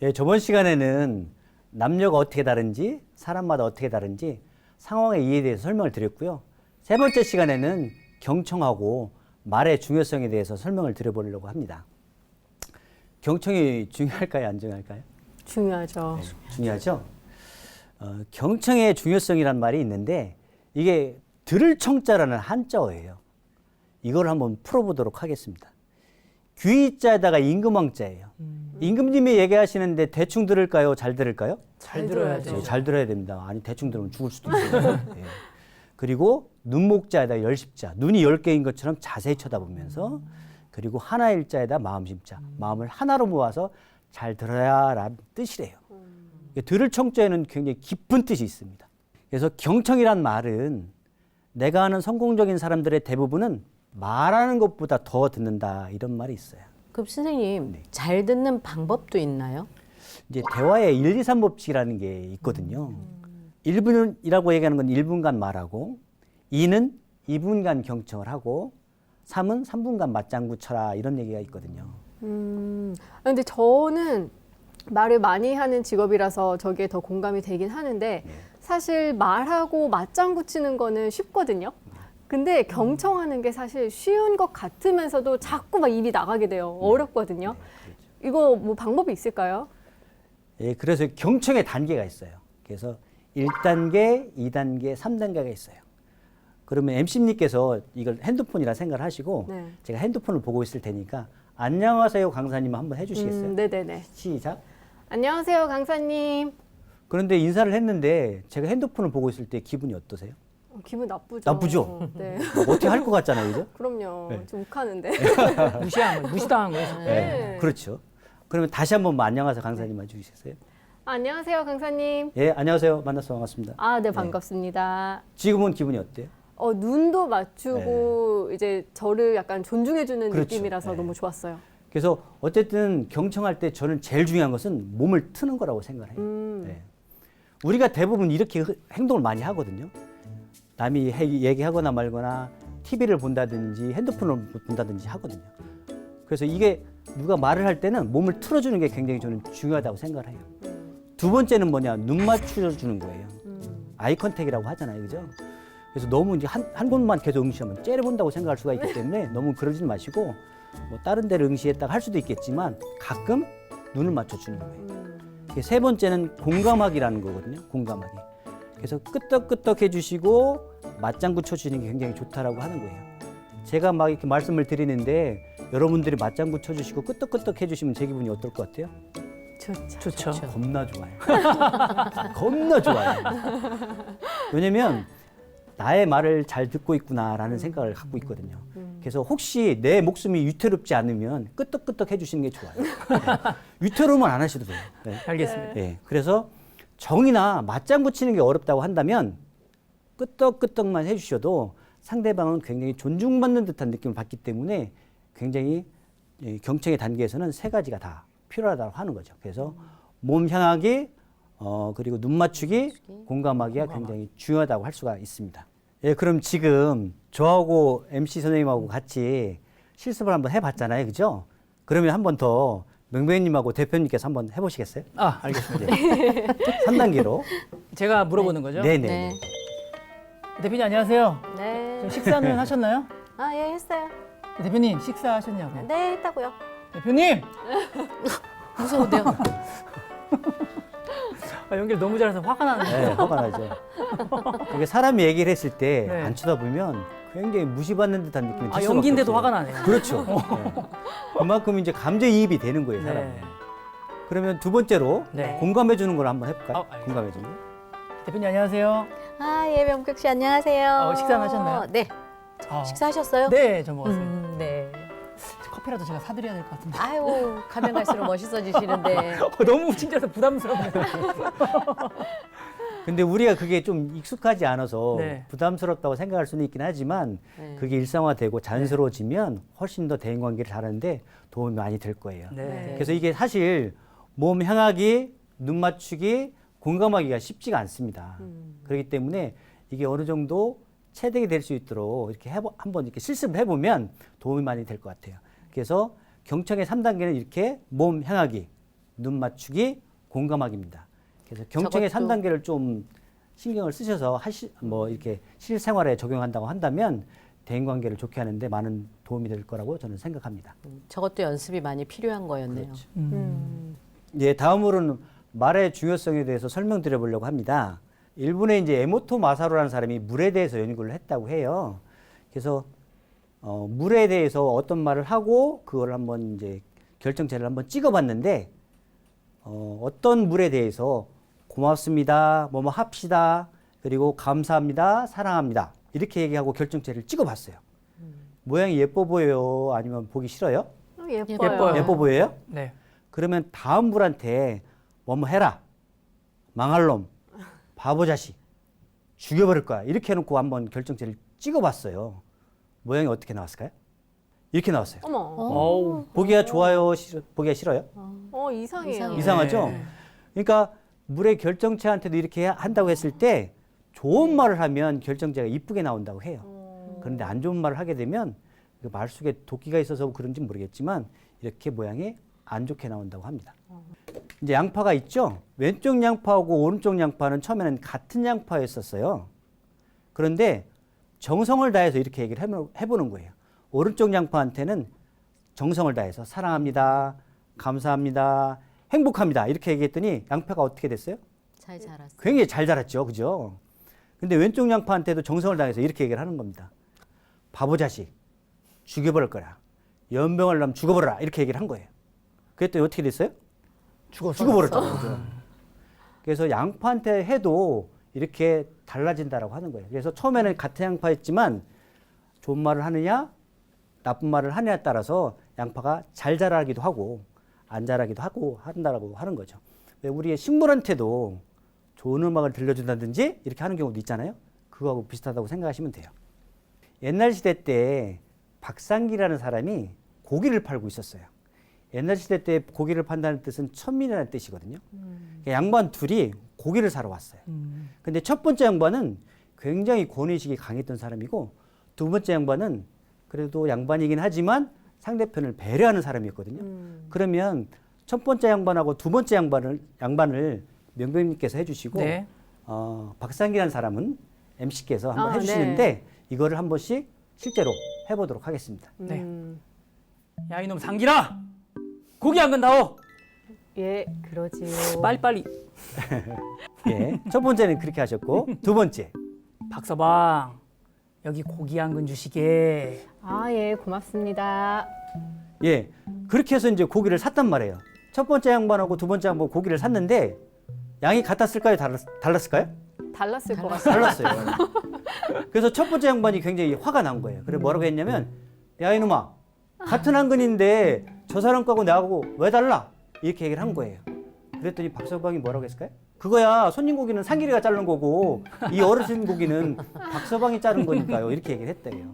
예, 저번 시간에는 남녀가 어떻게 다른지, 사람마다 어떻게 다른지 상황의 이해에 대해서 설명을 드렸고요. 세 번째 시간에는 경청하고 말의 중요성에 대해서 설명을 드려보려고 합니다. 경청이 중요할까요, 안 중요할까요? 중요하죠. 네, 중요하죠. 경청의 중요성이란 말이 있는데 이게 들을 청자라는 한자어예요. 이걸 한번 풀어보도록 하겠습니다. 귀자에다가 임금왕자예요. 임금님이 얘기하시는데 대충 들을까요? 잘 들을까요? 잘 들어야죠. 네, 잘 들어야 됩니다. 아니 대충 들으면 죽을 수도 있어요. 네. 그리고 눈목자에다 열십자, 눈이 10개인 것처럼 자세히 쳐다보면서 그리고 하나일자에다 마음심자, 마음을 하나로 모아서 잘 들어야라는 뜻이래요. 들을 청자에는 굉장히 깊은 뜻이 있습니다. 그래서 경청이란 말은 내가 아는 성공적인 사람들의 대부분은 말하는 것보다 더 듣는다 이런 말이 있어요. 그럼 선생님, 네. 잘 듣는 방법도 있나요? 이제 대화의 1, 2, 3 법칙이라는 게 있거든요. 1분이라고 얘기하는 건 1분간 말하고, 2는 2분간 경청을 하고, 3은 3분간 맞장구 쳐라 이런 얘기가 있거든요. 근데 저는 말을 많이 하는 직업이라서 저게 더 공감이 되긴 하는데 사실 말하고 맞장구 치는 거는 쉽거든요. 근데 경청하는 게 사실 쉬운 것 같으면서도 자꾸 막 입이 나가게 돼요. 어렵거든요. 이거 뭐 방법이 있을까요? 예, 그래서 경청의 단계가 있어요. 그래서 1단계, 2단계, 3단계가 있어요. 그러면 MC님께서 이걸 핸드폰이라 생각을 하시고 네. 제가 핸드폰을 보고 있을 테니까 안녕하세요 강사님 한번 해주시겠어요? 네네네. 시작. 안녕하세요, 강사님. 그런데 인사를 했는데 제가 핸드폰을 보고 있을 때 기분이 어떠세요? 기분 나쁘죠? 나쁘죠? 네. 어떻게 할 것 같잖아요, 그죠? 그럼요. 네. 좀 욱하는데. 무시한 거, 무시당한 거예요. 네. 그렇죠. 그러면 다시 한번 안녕하세요 강사님 해주시겠어요? 안녕하세요, 강사님. 예, 안녕하세요. 만나서 반갑습니다. 아, 네, 반갑습니다. 지금은 기분이 어때요? 눈도 맞추고 이제 저를 약간 존중해주는 그렇죠. 느낌이라서 네. 너무 좋았어요. 그래서 어쨌든 경청할 때 저는 제일 중요한 것은 몸을 트는 거라고 생각을 해요. 네. 우리가 대부분 이렇게 행동을 많이 하거든요. 남이 얘기하거나 말거나 TV를 본다든지 핸드폰을 본다든지 하거든요. 그래서 이게 누가 말을 할 때는 몸을 틀어주는 게 굉장히 저는 중요하다고 생각을 해요. 두 번째는 뭐냐, 눈 맞춰주는 거예요. 아이 컨택이라고 하잖아요, 그죠? 그래서 너무 이제 한 곳만 계속 응시하면 째려본다고 생각할 수가 있기 때문에 너무 그러지 마시고 뭐 다른 데를 응시했다가 할 수도 있겠지만 가끔 눈을 맞춰주는 거예요. 세 번째는 공감하기라는 거거든요. 공감하기. 그래서 끄떡끄떡 해주시고 맞장구 쳐주시는 게 굉장히 좋다라고 하는 거예요. 제가 막 이렇게 말씀을 드리는데 여러분들이 맞장구 쳐주시고 끄떡끄떡 해주시면 제 기분이 어떨 것 같아요? 좋죠. 겁나 좋아요. 겁나 좋아요. 왜냐면 나의 말을 잘 듣고 있구나라는 생각을 갖고 있거든요. 그래서 혹시 내 목숨이 위태롭지 않으면 끄떡끄떡 해주시는 게 좋아요. 네. 위태로우면 안 하셔도 돼요. 네. 알겠습니다. 네. 그래서 정이나 맞장구 치는 게 어렵다고 한다면 끄떡끄떡만 해주셔도 상대방은 굉장히 존중받는 듯한 느낌을 받기 때문에 굉장히 경청의 단계에서는 세 가지가 다 필요하다고 하는 거죠. 그래서 몸 향하기, 그리고 눈 맞추기, 공감하기가 굉장히 중요하다고 할 수가 있습니다. 예, 그럼 지금 저하고 MC 선생님하고 같이 실습을 한번 해봤잖아요, 그죠? 그러면 한 번 더 명배님하고 대표님께서 한번 해보시겠어요? 아, 알겠습니다. 3단계로. 제가 물어보는 거죠? 네네. 네. 대표님 안녕하세요. 네. 저 식사는 하셨나요? 아, 예, 했어요. 대표님 식사하셨냐고요? 네, 했다고요. 대표님! 무서운데요? 연기를 너무 잘해서 화가 나네요. 네, 화가 나죠. 그게 사람이 얘기를 했을 때 안 네. 쳐다보면 굉장히 무시받는 듯한 느낌이 들 아, 수밖에 연기인데도 없어요. 화가 나네요. 그렇죠. 네. 그만큼 이제 감정이입이 되는 거예요, 사람이. 네. 그러면 두 번째로 네. 공감해 주는 걸 한번 해볼까요? 알겠습니다. 공감해 주는 거. 대표님 안녕하세요. 아, 예, 명격 씨, 안녕하세요. 식사는 하셨나요? 네. 네, 식사하셨어요? 저 먹었어요. 네. 커피라도 제가 사드려야 될 것 같은데. 아유, 가면 갈수록 멋있어지시는데. 너무 친절해서 부담스럽네요. 근데 우리가 그게 좀 익숙하지 않아서 네. 부담스럽다고 생각할 수는 있긴 하지만 네. 그게 일상화되고 자연스러워지면 훨씬 더 대인관계를 잘하는데 도움이 많이 될 거예요. 네. 그래서 이게 사실 몸 향하기, 눈 맞추기, 공감하기가 쉽지가 않습니다. 그렇기 때문에 이게 어느 정도 체득이 될 수 있도록 이렇게 한번 이렇게 실습을 해보면 도움이 많이 될 것 같아요. 그래서 경청의 3단계는 이렇게 몸 향하기, 눈 맞추기, 공감하기입니다. 그래서 경청의 저것도- 3단계를 좀 신경을 쓰셔서 뭐 이렇게 실생활에 적용한다고 한다면 대인관계를 좋게 하는데 많은 도움이 될 거라고 저는 생각합니다. 저것도 연습이 많이 필요한 거였네요. 그렇죠. 음. 다음으로는 말의 중요성에 대해서 설명드려 보려고 합니다. 일본의 이제 에모토 마사루라는 사람이 물에 대해서 연구를 했다고 해요. 그래서 물에 대해서 어떤 말을 하고 그걸 한번 이제 결정체를 한번 찍어봤는데 어떤 물에 대해서 고맙습니다, 뭐뭐 합시다, 그리고 감사합니다, 사랑합니다 이렇게 얘기하고 결정체를 찍어봤어요. 모양이 예뻐 보여요? 아니면 보기 싫어요? 예뻐요. 예뻐요. 예뻐 보여요? 네. 그러면 다음 분한테 뭐뭐 해라, 망할 놈, 바보 자식, 죽여버릴 거야 이렇게 해놓고 한번 결정체를 찍어봤어요. 모양이 어떻게 나왔을까요? 이렇게 나왔어요. 어머. 어우. 보기가 좋아요, 보기가 싫어요? 이상해요. 이상해요. 이상하죠? 네. 그러니까 물의 결정체한테도 이렇게 한다고 했을 때 좋은 말을 하면 결정체가 이쁘게 나온다고 해요. 그런데 안 좋은 말을 하게 되면 그 말 속에 도끼가 있어서 그런지 모르겠지만 이렇게 모양이 안 좋게 나온다고 합니다. 이제 양파가 있죠? 왼쪽 양파하고 오른쪽 양파는 처음에는 같은 양파였었어요. 그런데 정성을 다해서 이렇게 얘기를 해보는 거예요. 오른쪽 양파한테는 정성을 다해서 사랑합니다, 감사합니다, 행복합니다 이렇게 얘기했더니 양파가 어떻게 됐어요? 잘 자랐어요. 굉장히 잘 자랐죠, 그죠? 근데 왼쪽 양파한테도 정성을 다해서 이렇게 얘기를 하는 겁니다. 바보 자식, 죽여버릴 거라. 연병을 남 죽어버려라 이렇게 얘기를 한 거예요. 그랬더니 어떻게 됐어요? 죽어버렸잖아요. 그죠? 그래서 양파한테 해도 이렇게 달라진다라고 하는 거예요. 그래서 처음에는 같은 양파였지만 좋은 말을 하느냐, 나쁜 말을 하느냐에 따라서 양파가 잘 자라기도 하고 안 자라기도 하고 한다라고 하는 거죠. 왜 우리의 식물한테도 좋은 음악을 들려준다든지 이렇게 하는 경우도 있잖아요. 그거하고 비슷하다고 생각하시면 돼요. 옛날 시대 때 박상기라는 사람이 고기를 팔고 있었어요. 옛날 시대 때 고기를 판다는 뜻은 천민이라는 뜻이거든요. 그러니까 양반 둘이 고기를 사러 왔어요. 근데 첫 번째 양반은 굉장히 권위의식이 강했던 사람이고 두 번째 양반은 그래도 양반이긴 하지만 상대편을 배려하는 사람이었거든요. 그러면 첫 번째 양반하고 두 번째 양반을 명백님께서 해주시고 네. 박상기라는 사람은 MC께서 한번 아, 해주시는데 이거를 한 번씩 실제로 해보도록 하겠습니다. 네. 야 이놈 상기라. 고기 안 건다오. 예, 그러지요. 빨리빨리. 예, 첫 번째는 그렇게 하셨고 두 번째 박서방. 여기 고기 한 근 주시게. 예, 고맙습니다. 예, 그렇게 해서 이제 고기를 샀단 말이에요. 첫 번째 양반하고 두 번째 양반 고기를 샀는데 양이 같았을까요? 달랐을까요? 달랐을 것 같아요. 달랐어요. 그래서 첫 번째 양반이 굉장히 화가 난 거예요. 그래 뭐라고 했냐면 야 이놈아 같은 한 근인데 저 사람 거하고 나하고 왜 달라? 이렇게 얘기를 한 거예요. 그랬더니 박서방이 뭐라고 했을까요? 그거야 손님 고기는 상길이가 자른 거고 이 어르신 고기는 박서방이 자른 거니까요. 이렇게 얘기를 했대요.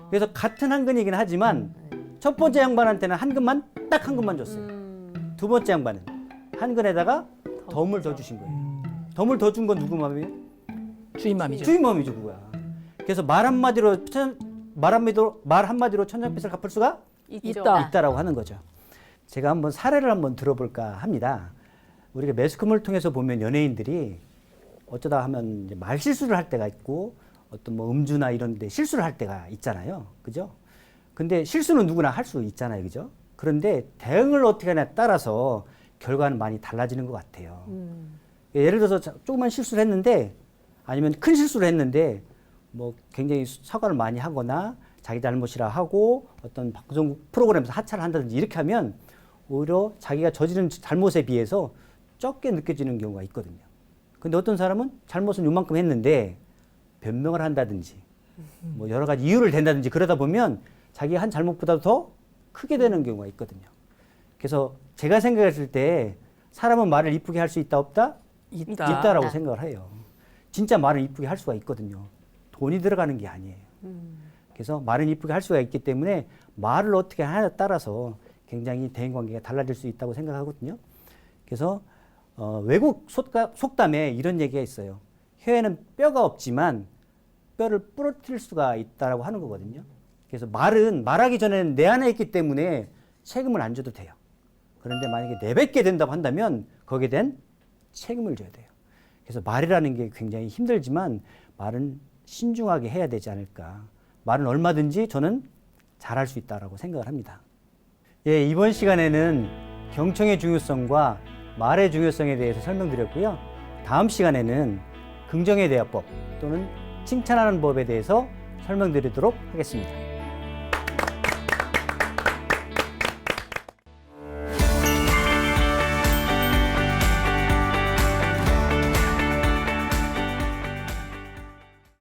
그래서 같은 한 근이긴 하지만 첫 번째 양반한테는 한 근만 딱 한 근만 줬어요. 두 번째 양반은 한 근에다가 덤을 더 주신 거예요. 덤을 더 준 건 누구 마음이에요? 주인 맘이죠. 주인 마음이죠, 그거야. 그래서 말 한마디로 천냥빚을 갚을 수가 있다. 있다라고 하는 거죠. 제가 한번 사례를 한번 들어볼까 합니다. 우리가 매스컴을 통해서 보면 연예인들이 어쩌다 하면 이제 말 실수를 할 때가 있고 어떤 뭐 음주나 이런 데 실수를 할 때가 있잖아요. 그죠? 근데 실수는 누구나 할 수 있잖아요. 그죠? 그런데 대응을 어떻게 하냐에 따라서 결과는 많이 달라지는 것 같아요. 예를 들어서 조그만 실수를 했는데 아니면 큰 실수를 했는데 뭐 굉장히 사과를 많이 하거나 자기 잘못이라 하고 어떤 방송 프로그램에서 하차를 한다든지 이렇게 하면 오히려 자기가 저지른 잘못에 비해서 적게 느껴지는 경우가 있거든요. 근데 어떤 사람은 잘못은 요만큼 했는데 변명을 한다든지 뭐 여러 가지 이유를 댄다든지 그러다 보면 자기가 한 잘못보다 더 크게 되는 경우가 있거든요. 그래서 제가 생각했을 때 사람은 말을 이쁘게 할 수 있다 없다? 있다라고 생각을 해요. 진짜 말은 이쁘게 할 수가 있거든요. 돈이 들어가는 게 아니에요. 그래서 말은 이쁘게 할 수가 있기 때문에 말을 어떻게 하냐에 따라서 굉장히 대인관계가 달라질 수 있다고 생각하거든요. 그래서 외국 속담에 이런 얘기가 있어요. 혀에는 뼈가 없지만 뼈를 부러뜨릴 수가 있다라고 하는 거거든요. 그래서 말은 말하기 전에는 내 안에 있기 때문에 책임을 안 져도 돼요. 그런데 만약에 내뱉게 된다고 한다면 거기에 대한 책임을 져야 돼요. 그래서 말이라는 게 굉장히 힘들지만 말은 신중하게 해야 되지 않을까. 말은 얼마든지 저는 잘할 수 있다고 생각을 합니다. 예, 이번 시간에는 경청의 중요성과 말의 중요성에 대해서 설명드렸고요. 다음 시간에는 긍정의 대화법 또는 칭찬하는 법에 대해서 설명드리도록 하겠습니다.